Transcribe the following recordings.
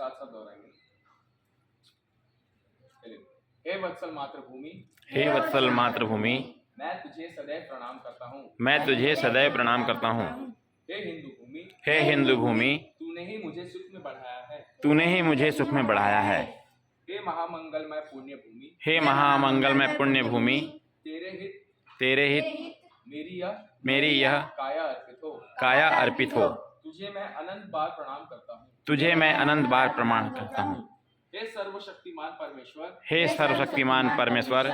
साथ साथ दोहराएंगे। हे वत्सल मातृभूमि, हे वत्सल मातृभूमि, मैं तुझे सदैव प्रणाम करता हूँ। मैं तुझे सदैव प्रणाम करता हूँ। हे हिंदू भूमि, हे हिंदू भूमि, तूने ही मुझे सुख में बढ़ाया है। तूने ही मुझे सुख में बढ़ाया है। हे महामंगलमय पुण्य भूमि, हे महामंगलमय पुण्य भूमि, तेरे हित मेरी यह काया अर्पित हो। तुझे मैं अनंत बार प्रणाम करता हूँ। तुझे मैं अनंत बार प्रणाम करता हूँ। हे सर्वशक्तिमान परमेश्वर, हे सर्वशक्तिमान परमेश्वर,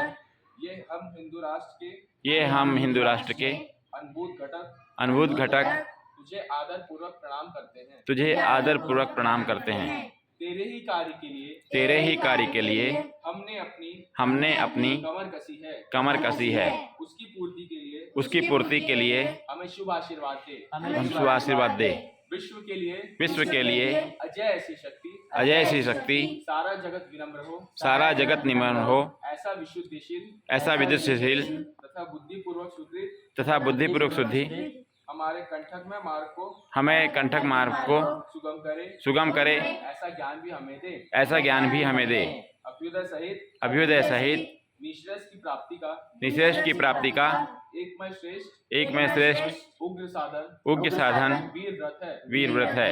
ये हम हिंदू राष्ट्र के अनुभूत घटक तुझे आदर पूर्वक प्रणाम करते हैं। तुझे आदर पूर्वक प्रणाम करते हैं। तेरे ही कार्य के लिए हमने अपनी कमर कसी है। उसकी पूर्ति के लिए हमें शुभ आशीर्वाद दे। विश्व के लिए अजय ऐसी शक्ति सारा जगत विनम्र हो, ऐसा विद्युतशील तथा बुद्धिपूर्वक शुद्धि हमारे कंठक मार्ग को सुगम करे, ऐसा ज्ञान भी हमें दे। अभ्युदय सहित निश्रेष्ठ की प्राप्ति का एक में श्रेष्ठ उग्र साधन वीर व्रत है।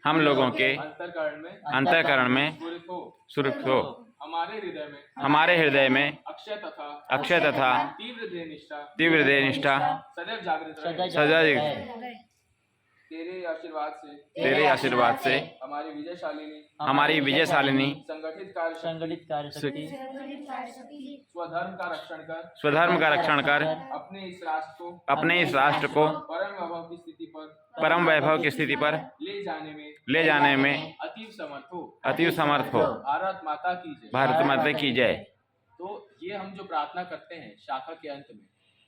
हम लोगों के अंतःकरण में सुरक्षित हो। हमारे हृदय में अक्षय तथा तीव्र देह निष्ठा सदैव तेरे आशीर्वाद से हमारी विजयशालिनी संगठित कार्य शक्ति स्वधर्म का रक्षण कर अपने इस राष्ट्र को परम वैभव की स्थिति पर ले जाने में अतीव समर्थ हो। भारत माता की जय। तो ये हम जो प्रार्थना करते हैं शाखा के अंत में,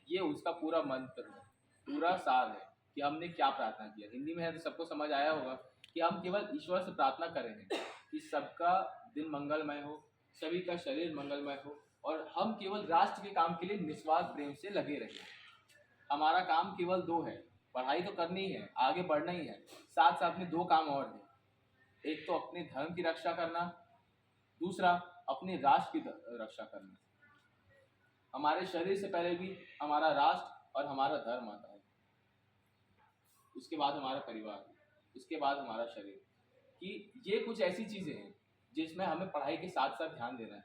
ये उसका पूरा मंत्र है, पूरा सार है कि हमने क्या प्रार्थना किया। हिंदी में है तो सबको समझ आया होगा कि हम केवल ईश्वर से प्रार्थना कर रहे हैं कि सबका दिन मंगलमय हो, सभी का शरीर मंगलमय हो, और हम केवल राष्ट्र के काम के लिए निस्वार्थ प्रेम से लगे रहें। हमारा काम केवल दो है, पढ़ाई तो करनी ही है, आगे बढ़ना ही है, साथ साथ में दो काम और हैं। एक तो अपने धर्म की रक्षा करना, दूसरा अपने राष्ट्र की रक्षा करना। हमारे शरीर से पहले भी हमारा राष्ट्र और हमारा धर्म आता है, उसके बाद हमारा परिवार, उसके बाद हमारा शरीर। कि ये कुछ ऐसी चीज़ें हैं जिसमें हमें पढ़ाई के साथ साथ ध्यान देना है,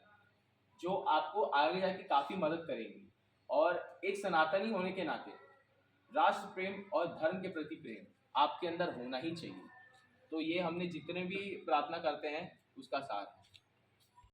जो आपको आगे जाके काफ़ी मदद करेंगी। और एक सनातनी होने के नाते राष्ट्र प्रेम और धर्म के प्रति प्रेम आपके अंदर होना ही चाहिए। तो ये हमने जितने भी प्रार्थना करते हैं उसका सार है।